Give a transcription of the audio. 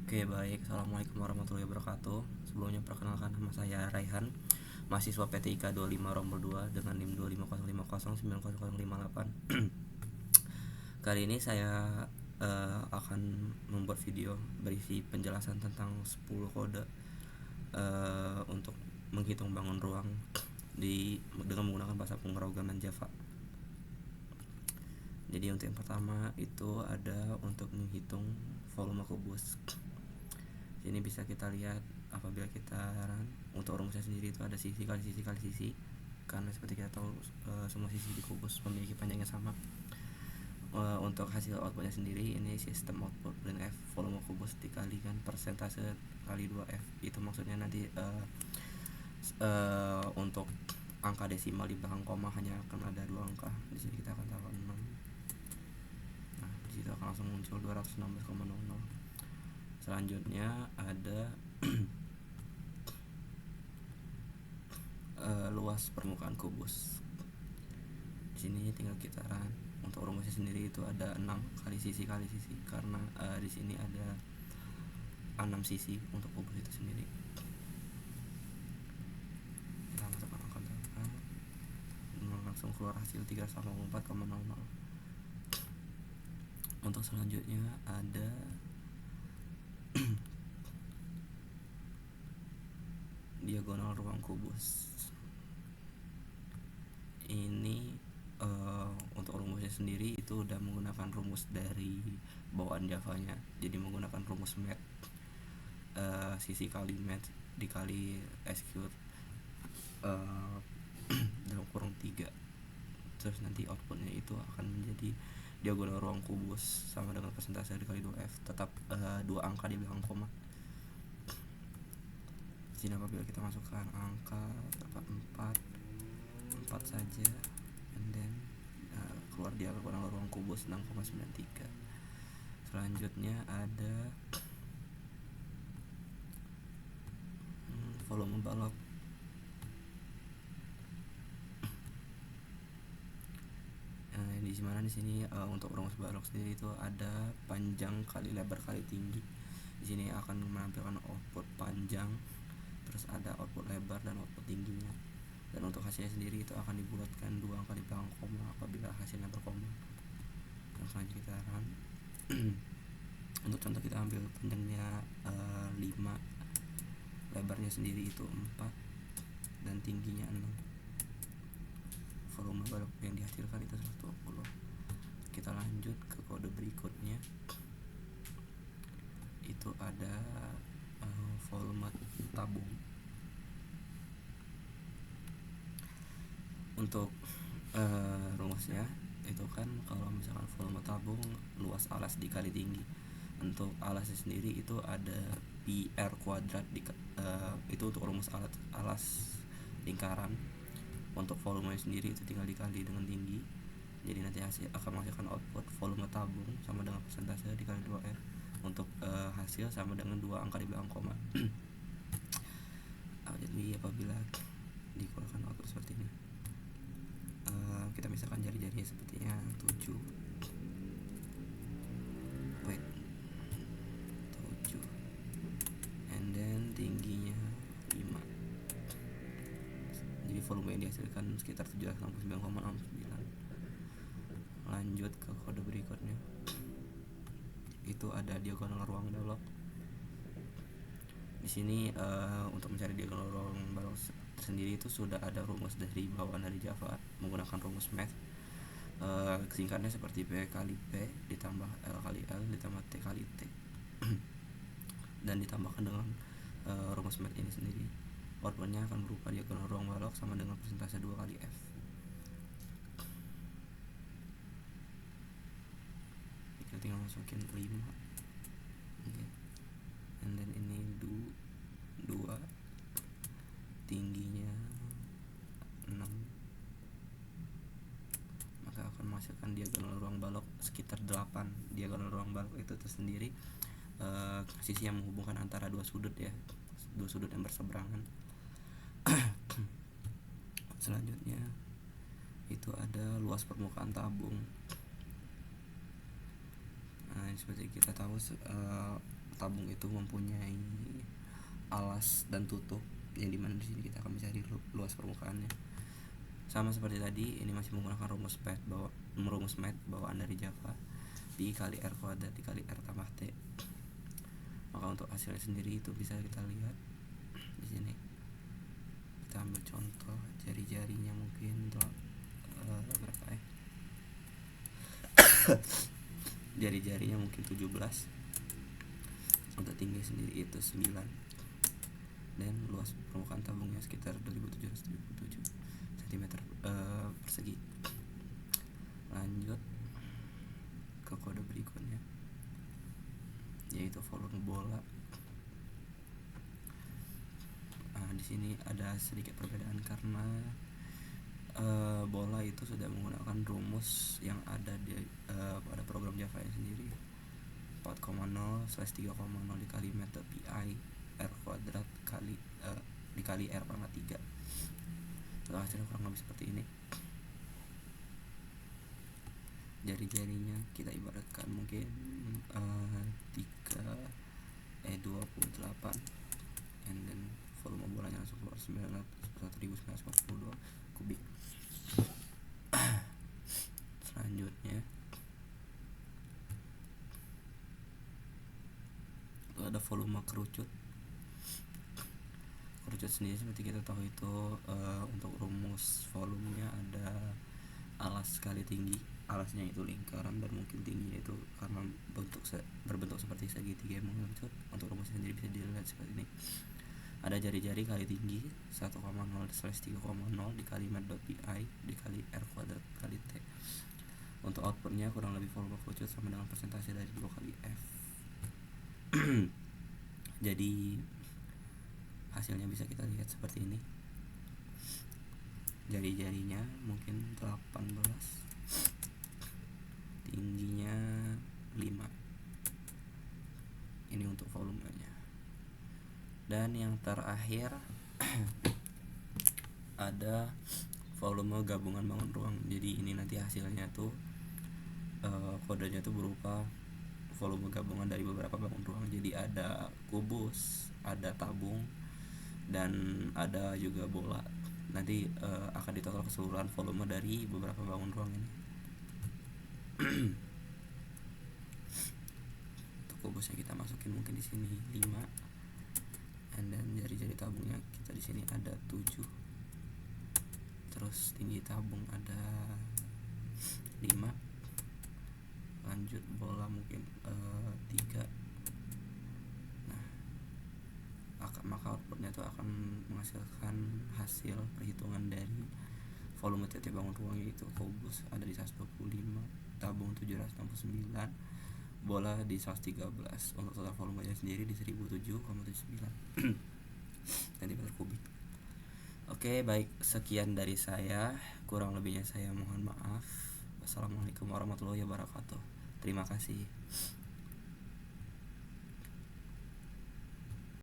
Oke, baik. Assalamualaikum warahmatullahi wabarakatuh. Sebelumnya perkenalkan, nama saya Raihan, mahasiswa PTIK 25 Rombol 2 dengan NIM 250509058. Kali ini saya akan membuat video berisi penjelasan tentang 10 kode untuk menghitung bangun ruang dengan menggunakan bahasa pemrograman Java. Jadi untuk yang pertama itu ada untuk menghitung volume kubus. Ini bisa kita lihat apabila kita untuk rumusnya sendiri itu ada sisi kali sisi kali sisi, karena seperti kita tahu semua sisi di kubus memiliki panjangnya sama. Untuk hasil outputnya sendiri ini sistem output print f volume kubus dikalikan persentase kali 2f. Itu maksudnya nanti untuk angka desimal di belakang koma hanya akan ada 2 angka. Di sini kita akan taruh 6. Nah, di situ akan langsung muncul 216,00. Selanjutnya ada luas permukaan kubus. Di sini tinggal kita untuk rumusnya sendiri itu ada 6 kali sisi karena di sini ada 6 sisi untuk kubus itu sendiri. Kita masukkan angka berapa, langsung keluar hasil 384,00. Untuk selanjutnya ada diagonal ruang kubus. Ini untuk rumusnya sendiri itu udah menggunakan rumus dari bawaan Java-nya. Jadi menggunakan rumus math, sisi kali math dikali execute dalam kurung 3. Terus nanti outputnya itu akan menjadi diagonal ruang kubus sama dengan persentase dikali 2f, tetap 2 angka di belakang koma. Di sini apabila kita masukkan angka 4 saja, and then keluar diagonal ruang kubus 6,93. Selanjutnya ada volume balok. Di mana di sini untuk rumus balok sendiri itu ada panjang kali lebar kali tinggi. Di sini akan menampilkan output panjang, terus ada output lebar dan output tingginya. Dan untuk hasilnya sendiri itu akan dibulatkan 2 angka di belakang koma apabila hasilnya berkoma. Yang selanjutnya kita untuk contoh kita ambil panjangnya 5, lebarnya sendiri itu 4, dan tingginya 6. Volume balok yang dihasilkan itu 120. Kita lanjut ke kode berikutnya. Itu ada volume tabung. Untuk rumusnya itu kan kalau misalkan volume tabung luas alas dikali tinggi. Untuk alasnya sendiri itu ada pi r kuadrat itu untuk rumus alas lingkaran. Untuk volumenya sendiri itu tinggal dikali dengan tinggi. Jadi nanti hasil akan menghasilkan output volume tabung sama dengan persentase dikali 2f. Untuk hasil sama dengan 2 angka di belakang koma. Jadi apabila dikeluarkan output seperti ini, kita misalkan jari-jarinya sepertinya 7, and then tingginya 5. Jadi volume yang dihasilkan sekitar 769,69. Lanjut ke kode berikutnya. Itu ada diagonal ruang balok. Di sini untuk mencari diagonal ruang balok sendiri itu sudah ada rumus dari bawaan dari Java menggunakan rumus math. Singkatnya seperti P kali P ditambah L kali L ditambah T kali T dan ditambahkan dengan rumus math ini sendiri. Outputnya akan berupa diagonal ruang balok sama dengan persentase 2 kali F. Kita tinggal masukin 5. Okay. And then ini 2, tingginya 6, maka akan menghasilkan diagonal ruang balok sekitar 8. Diagonal ruang balok itu tersendiri sisi yang menghubungkan antara dua sudut ya, dua sudut yang berseberangan. Selanjutnya itu ada luas permukaan tabung. Nah, seperti kita tahu tabung itu mempunyai alas dan tutup, yang dimana di sini kita akan mencari luas permukaannya. Sama seperti tadi, ini masih menggunakan rumus MATH bawaan dari Java, dikali R kuadrat dikali R tambah T. Maka untuk hasilnya sendiri itu bisa kita lihat di sini. Kita ambil contoh jari-jarinya mungkin untuk berapa ya? Jari-jarinya mungkin 17. Untuk tinggi sendiri itu 9. Dan luas permukaan tabungnya sekitar 2777 cm persegi. Lanjut ke kode berikutnya, yaitu volume bola. Di sini ada sedikit perbedaan karena bola itu sudah menggunakan rumus yang ada di pada program Java yang sendiri, 4,0/3,0 dikali method pi R kuadrat dikali R pangkat 3. Hasilnya kurang lebih seperti ini. Jari-jarinya kita ibaratkan mungkin 28, and then volume bolanya langsung keluar 1942 kubik. Selanjutnya itu ada volume kerucut. Kerucut sendiri seperti kita tahu itu untuk rumus volumenya ada alas kali tinggi. Alasnya itu lingkaran dan mungkin tingginya itu karena berbentuk seperti segitiga yang mengerucut. Untuk rumusnya sendiri bisa dilihat seperti ini. Ada jari-jari kali tinggi 1,0/3,0 dikali mat.pi dikali R kuadrat kali T. Untuk outputnya kurang lebih volume kerucut sama dengan persentase dari 2 kali F. Jadi hasilnya bisa kita lihat seperti ini. Jari-jarinya mungkin 18, tingginya 5. Ini untuk volumenya. Dan yang terakhir ada volume gabungan bangun ruang. Jadi ini nanti hasilnya tuh kodenya tuh berupa volume gabungan dari beberapa bangun ruang. Jadi ada kubus, ada tabung, dan ada juga bola. Nanti akan ditotal keseluruhan volume dari beberapa bangun ruang ini. Untuk kubusnya kita masukin mungkin di sini 5, and then jari-jari tabungnya kita di sini ada 7. Terus tinggi tabung ada 5. Lanjut bola mungkin 3. Maka outputnya itu akan menghasilkan hasil perhitungan dari volume tiap bangun ruang, yaitu kubus ada di 125, tabung 769, bola di 113. Untuk total volumenya sendiri di 1007,79 cm kubik. Oke, baik, sekian dari saya. Kurang lebihnya saya mohon maaf. Wassalamualaikum warahmatullahi wabarakatuh. Terima kasih.